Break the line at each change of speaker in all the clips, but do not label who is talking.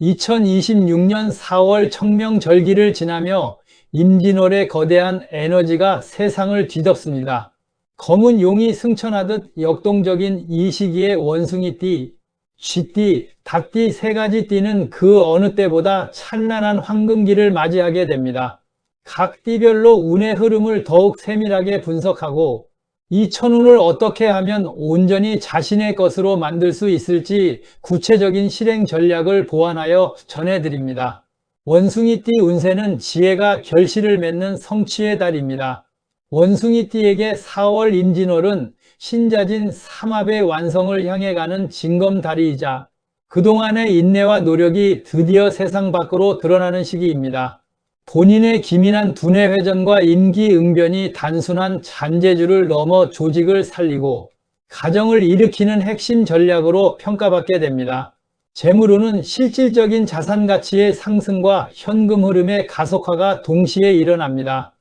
2026년 4월 청명절기를 지나며 임진월의 거대한 에너지가 세상을 뒤덮습니다. 검은 용이 승천하듯 역동적인 이 시기에 원숭이띠, 쥐띠, 닭띠 세 가지 띠는 그 어느 때보다 찬란한 황금기를 맞이하게 됩니다. 각 띠별로 운의 흐름을 더욱 세밀하게 분석하고 이 천운을 어떻게 하면 온전히 자신의 것으로 만들 수 있을지 구체적인 실행 전략을 보완하여 전해드립니다. 원숭이띠 운세는 지혜가 결실을 맺는 성취의 달입니다. 원숭이띠에게 4월 임진월은 신자진 삼합의 완성을 향해 가는 징검다리이자 그동안의 인내와 노력이 드디어 세상 밖으로 드러나는 시기입니다. 본인의 기민한 두뇌 회전과 임기응변이 단순한 잔재주를 넘어 조직을 살리고 가정을 일으키는 핵심 전략으로 평가받게 됩니다. 재물운은 실질적인 자산 가치의 상승과 현금 흐름의 가속화가 동시에 일어납니다.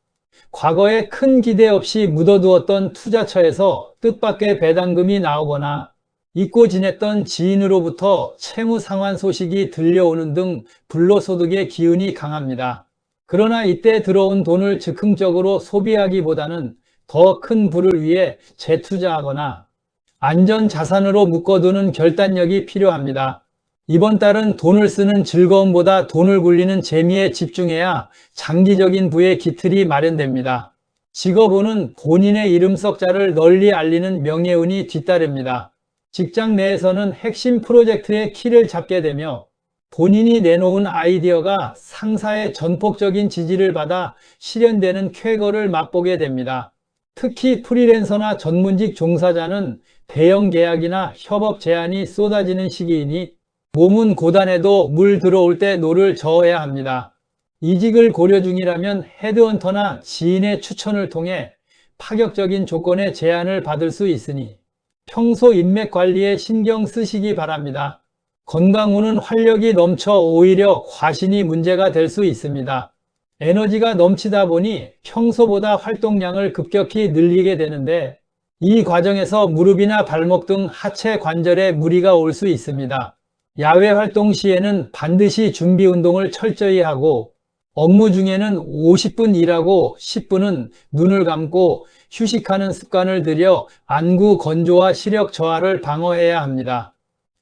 과거에 큰 기대 없이 묻어두었던 투자처에서 뜻밖의 배당금이 나오거나 잊고 지냈던 지인으로부터 채무 상환 소식이 들려오는 등 불로소득의 기운이 강합니다. 그러나 이때 들어온 돈을 즉흥적으로 소비하기보다는 더 큰 부를 위해 재투자하거나 안전자산으로 묶어두는 결단력이 필요합니다. 이번 달은 돈을 쓰는 즐거움보다 돈을 굴리는 재미에 집중해야 장기적인 부의 기틀이 마련됩니다. 직업운은 본인의 이름 석자를 널리 알리는 명예운이 뒤따릅니다. 직장 내에서는 핵심 프로젝트의 키를 잡게 되며 본인이 내놓은 아이디어가 상사의 전폭적인 지지를 받아 실현되는 쾌거를 맛보게 됩니다. 특히 프리랜서나 전문직 종사자는 대형 계약이나 협업 제안이 쏟아지는 시기이니 몸은 고단해도 물 들어올 때 노를 저어야 합니다. 이직을 고려 중이라면 헤드헌터나 지인의 추천을 통해 파격적인 조건의 제안을 받을 수 있으니 평소 인맥 관리에 신경 쓰시기 바랍니다. 건강운은 활력이 넘쳐 오히려 과신이 문제가 될 수 있습니다. 에너지가 넘치다 보니 평소보다 활동량을 급격히 늘리게 되는데 이 과정에서 무릎이나 발목 등 하체 관절에 무리가 올 수 있습니다. 야외 활동 시에는 반드시 준비 운동을 철저히 하고 업무 중에는 50분 일하고 10분은 눈을 감고 휴식하는 습관을 들여 안구 건조와 시력 저하를 방어해야 합니다.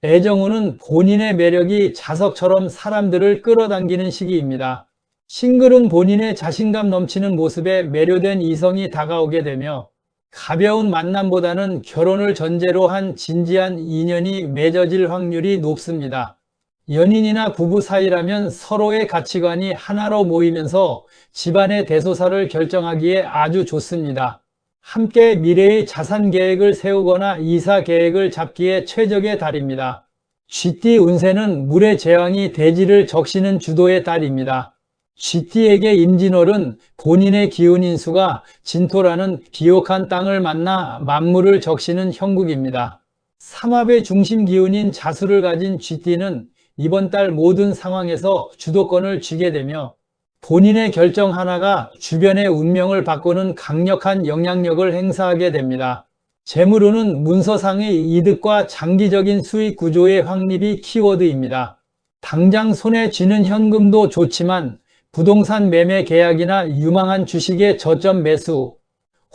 애정운은 본인의 매력이 자석처럼 사람들을 끌어당기는 시기입니다. 싱글은 본인의 자신감 넘치는 모습에 매료된 이성이 다가오게 되며 가벼운 만남보다는 결혼을 전제로 한 진지한 인연이 맺어질 확률이 높습니다. 연인이나 부부 사이라면 서로의 가치관이 하나로 모이면서 집안의 대소사를 결정하기에 아주 좋습니다. 함께 미래의 자산 계획을 세우거나 이사 계획을 잡기에 최적의 달입니다. 쥐띠 운세는 물의 제왕이 대지를 적시는 주도의 달입니다. 쥐띠에게 임진월은 본인의 기운인수가 진토라는 비옥한 땅을 만나 만물을 적시는 형국입니다. 삼합의 중심 기운인 자수를 가진 쥐띠는 이번 달 모든 상황에서 주도권을 쥐게 되며 본인의 결정 하나가 주변의 운명을 바꾸는 강력한 영향력을 행사하게 됩니다. 재물운은 문서상의 이득과 장기적인 수익 구조의 확립이 키워드입니다. 당장 손에 쥐는 현금도 좋지만 부동산 매매 계약이나 유망한 주식의 저점 매수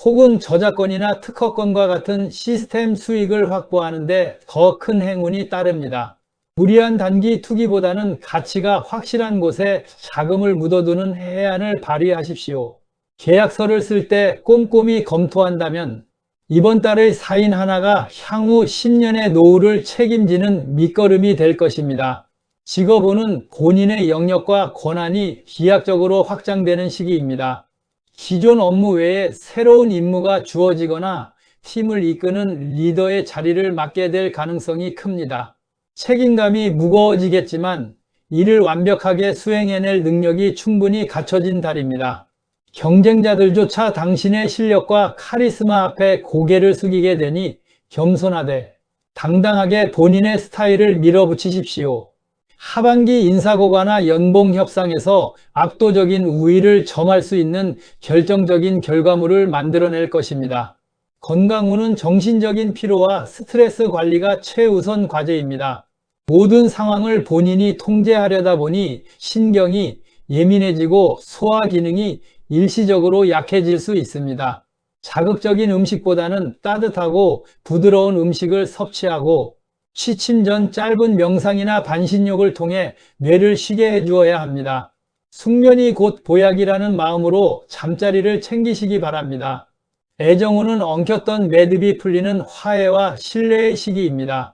혹은 저작권이나 특허권과 같은 시스템 수익을 확보하는 데 더 큰 행운이 따릅니다. 무리한 단기 투기보다는 가치가 확실한 곳에 자금을 묻어두는 해안을 발휘하십시오. 계약서를 쓸 때 꼼꼼히 검토한다면 이번 달의 사인 하나가 향후 10년의 노후를 책임지는 밑거름이 될 것입니다. 직업운은 본인의 영역과 권한이飛躍적으로 확장되는 시기입니다. 기존 업무 외에 새로운 임무가 주어지거나 팀을 이끄는 리더의 자리를 맡게 될 가능성이 큽니다. 책임감이 무거워지겠지만 이를 완벽하게 수행해낼 능력이 충분히 갖춰진 달입니다. 경쟁자들조차 당신의 실력과 카리스마 앞에 고개를 숙이게 되니 겸손하되 당당하게 본인의 스타일을 밀어붙이십시오. 하반기 인사고과나 연봉 협상에서 압도적인 우위를 점할 수 있는 결정적인 결과물을 만들어낼 것입니다. 건강운은 정신적인 피로와 스트레스 관리가 최우선 과제입니다. 모든 상황을 본인이 통제하려다 보니 신경이 예민해지고 소화 기능이 일시적으로 약해질 수 있습니다. 자극적인 음식보다는 따뜻하고 부드러운 음식을 섭취하고 취침 전 짧은 명상이나 반신욕을 통해 뇌를 쉬게 해주어야 합니다. 숙면이 곧 보약이라는 마음으로 잠자리를 챙기시기 바랍니다. 애정운은 엉켰던 매듭이 풀리는 화해와 신뢰의 시기입니다.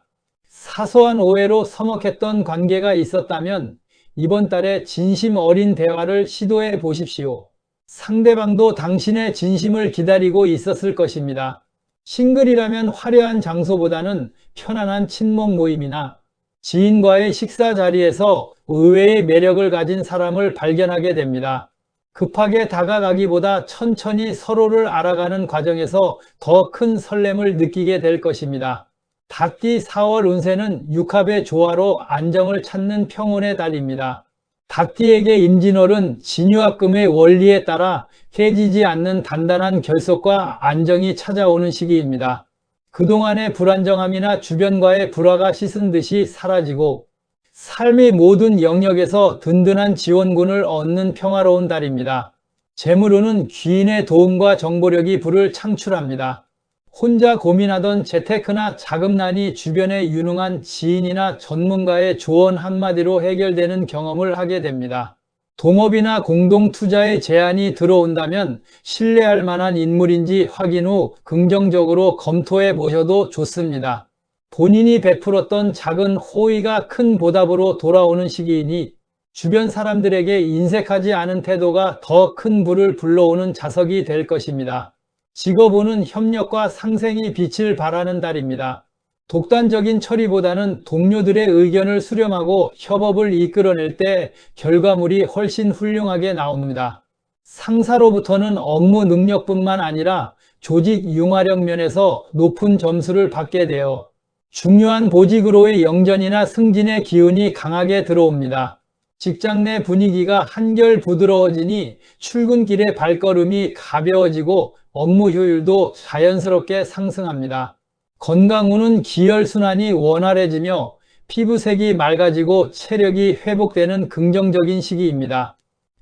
사소한 오해로 서먹했던 관계가 있었다면 이번 달에 진심 어린 대화를 시도해 보십시오. 상대방도 당신의 진심을 기다리고 있었을 것입니다. 싱글이라면 화려한 장소보다는 편안한 친목 모임이나 지인과의 식사 자리에서 의외의 매력을 가진 사람을 발견하게 됩니다. 급하게 다가가기보다 천천히 서로를 알아가는 과정에서 더 큰 설렘을 느끼게 될 것입니다. 닭띠 4월 운세는 육합의 조화로 안정을 찾는 평온의 달입니다. 닭띠에게 임진월은 진유합금의 원리에 따라 깨지지 않는 단단한 결속과 안정이 찾아오는 시기입니다. 그동안의 불안정함이나 주변과의 불화가 씻은 듯이 사라지고 삶의 모든 영역에서 든든한 지원군을 얻는 평화로운 달입니다. 재물운은 귀인의 도움과 정보력이 부를 창출합니다. 혼자 고민하던 재테크나 자금난이 주변에 유능한 지인이나 전문가의 조언 한마디로 해결되는 경험을 하게 됩니다. 동업이나 공동투자의 제안이 들어온다면 신뢰할 만한 인물인지 확인 후 긍정적으로 검토해 보셔도 좋습니다. 본인이 베풀었던 작은 호의가 큰 보답으로 돌아오는 시기이니 주변 사람들에게 인색하지 않은 태도가 더 큰 부를 불러오는 자석이 될 것입니다. 직업운은 협력과 상생이 빛을 발하는 달입니다. 독단적인 처리보다는 동료들의 의견을 수렴하고 협업을 이끌어낼 때 결과물이 훨씬 훌륭하게 나옵니다. 상사로부터는 업무 능력뿐만 아니라 조직 융화력 면에서 높은 점수를 받게 되어 중요한 보직으로의 영전이나 승진의 기운이 강하게 들어옵니다. 직장 내 분위기가 한결 부드러워지니 출근길의 발걸음이 가벼워지고 업무 효율도 자연스럽게 상승합니다. 건강운은 기혈순환이 원활해지며 피부색이 맑아지고 체력이 회복되는 긍정적인 시기입니다.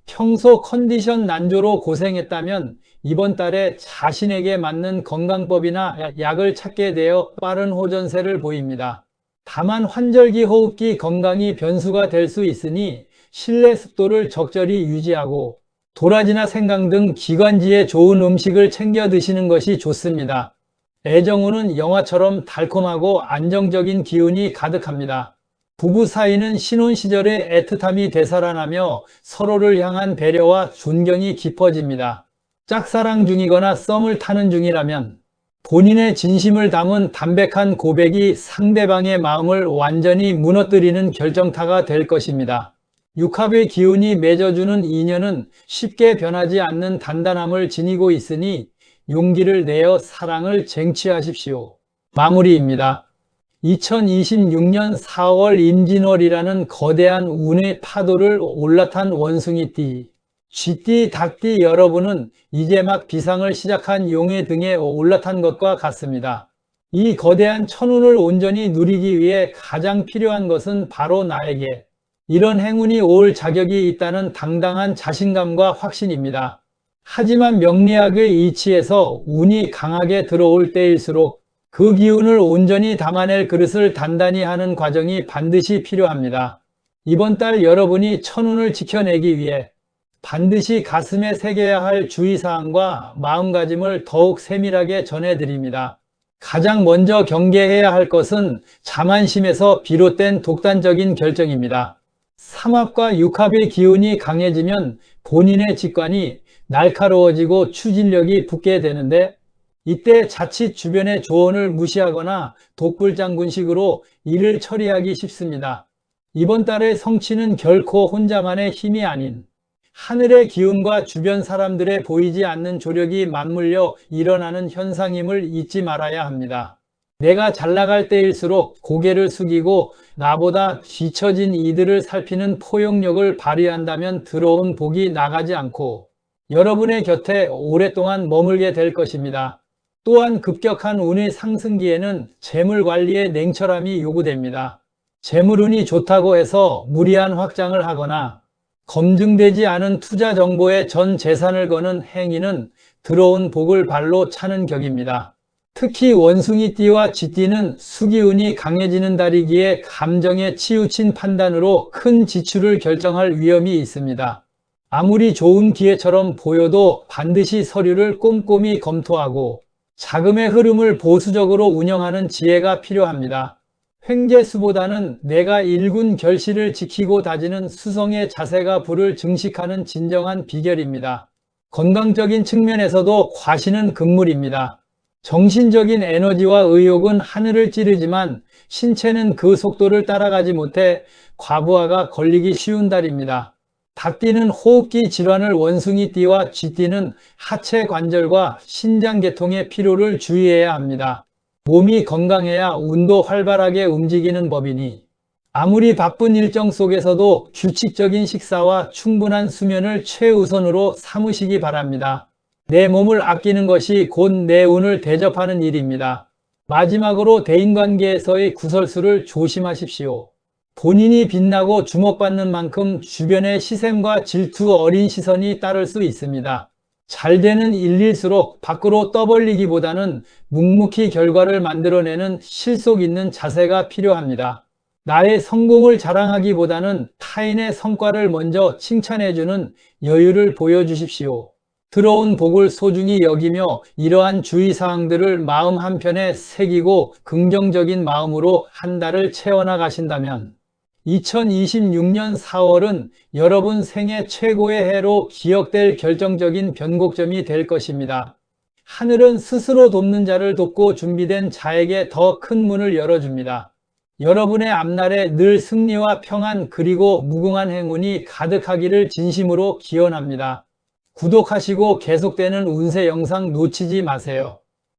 평소 컨디션 난조로 고생했다면 이번 달에 자신에게 맞는 건강법이나 약을 찾게 되어 빠른 호전세를 보입니다. 다만 환절기 호흡기 건강이 변수가 될 수 있으니 실내 습도를 적절히 유지하고 도라지나 생강 등 기관지에 좋은 음식을 챙겨 드시는 것이 좋습니다. 애정운은 영화처럼 달콤하고 안정적인 기운이 가득합니다. 부부 사이는 신혼 시절의 애틋함이 되살아나며 서로를 향한 배려와 존경이 깊어집니다. 짝사랑 중이거나 썸을 타는 중이라면 본인의 진심을 담은 담백한 고백이 상대방의 마음을 완전히 무너뜨리는 결정타가 될 것입니다. 육합의 기운이 맺어주는 인연은 쉽게 변하지 않는 단단함을 지니고 있으니 용기를 내어 사랑을 쟁취하십시오. 마무리입니다. 2026년 4월 임진월이라는 거대한 운의 파도를 올라탄 원숭이띠, 쥐띠, 닭띠 여러분은 이제 막 비상을 시작한 용의 등에 올라탄 것과 같습니다. 이 거대한 천운을 온전히 누리기 위해 가장 필요한 것은 바로 나에게 이런 행운이 올 자격이 있다는 당당한 자신감과 확신입니다. 하지만 명리학의 이치에서 운이 강하게 들어올 때일수록 그 기운을 온전히 담아낼 그릇을 단단히 하는 과정이 반드시 필요합니다. 이번 달 여러분이 천운을 지켜내기 위해 반드시 가슴에 새겨야 할 주의사항과 마음가짐을 더욱 세밀하게 전해드립니다. 가장 먼저 경계해야 할 것은 자만심에서 비롯된 독단적인 결정입니다. 삼합과 육합의 기운이 강해지면 본인의 직관이 날카로워지고 추진력이 붙게 되는데 이때 자칫 주변의 조언을 무시하거나 독불장군식으로 일을 처리하기 쉽습니다. 이번 달의 성취는 결코 혼자만의 힘이 아닌 하늘의 기운과 주변 사람들의 보이지 않는 조력이 맞물려 일어나는 현상임을 잊지 말아야 합니다. 내가 잘 나갈 때일수록 고개를 숙이고 나보다 뒤처진 이들을 살피는 포용력을 발휘한다면 들어온 복이 나가지 않고 여러분의 곁에 오랫동안 머물게 될 것입니다. 또한 급격한 운의 상승기에는 재물 관리의 냉철함이 요구됩니다. 재물운이 좋다고 해서 무리한 확장을 하거나 검증되지 않은 투자 정보에 전 재산을 거는 행위는 들어온 복을 발로 차는 격입니다. 특히 원숭이띠와 쥐띠는 수기운이 강해지는 달이기에 감정에 치우친 판단으로 큰 지출을 결정할 위험이 있습니다. 아무리 좋은 기회처럼 보여도 반드시 서류를 꼼꼼히 검토하고 자금의 흐름을 보수적으로 운영하는 지혜가 필요합니다. 횡재수보다는 내가 일군 결실을 지키고 다지는 수성의 자세가 부를 증식하는 진정한 비결입니다. 건강적인 측면에서도 과신은 금물입니다. 정신적인 에너지와 의욕은 하늘을 찌르지만 신체는 그 속도를 따라가지 못해 과부하가 걸리기 쉬운 달입니다. 닭띠는 호흡기 질환을, 원숭이띠와 쥐띠는 하체 관절과 신장 계통의 피로를 주의해야 합니다. 몸이 건강해야 운도 활발하게 움직이는 법이니 아무리 바쁜 일정 속에서도 규칙적인 식사와 충분한 수면을 최우선으로 삼으시기 바랍니다. 내 몸을 아끼는 것이 곧 내 운을 대접하는 일입니다. 마지막으로 대인관계에서의 구설수를 조심하십시오. 본인이 빛나고 주목받는 만큼 주변의 시샘과 질투 어린 시선이 따를 수 있습니다. 잘 되는 일일수록 밖으로 떠벌리기보다는 묵묵히 결과를 만들어내는 실속 있는 자세가 필요합니다. 나의 성공을 자랑하기보다는 타인의 성과를 먼저 칭찬해주는 여유를 보여주십시오. 들어온 복을 소중히 여기며 이러한 주의사항들을 마음 한편에 새기고 긍정적인 마음으로 한 달을 채워나가신다면 2026년 4월은 여러분 생애 최고의 해로 기억될 결정적인 변곡점이 될 것입니다. 하늘은 스스로 돕는 자를 돕고 준비된 자에게 더 큰 문을 열어줍니다. 여러분의 앞날에 늘 승리와 평안 그리고 무궁한 행운이 가득하기를 진심으로 기원합니다. 구독하시고 계속되는 운세 영상 놓치지 마세요.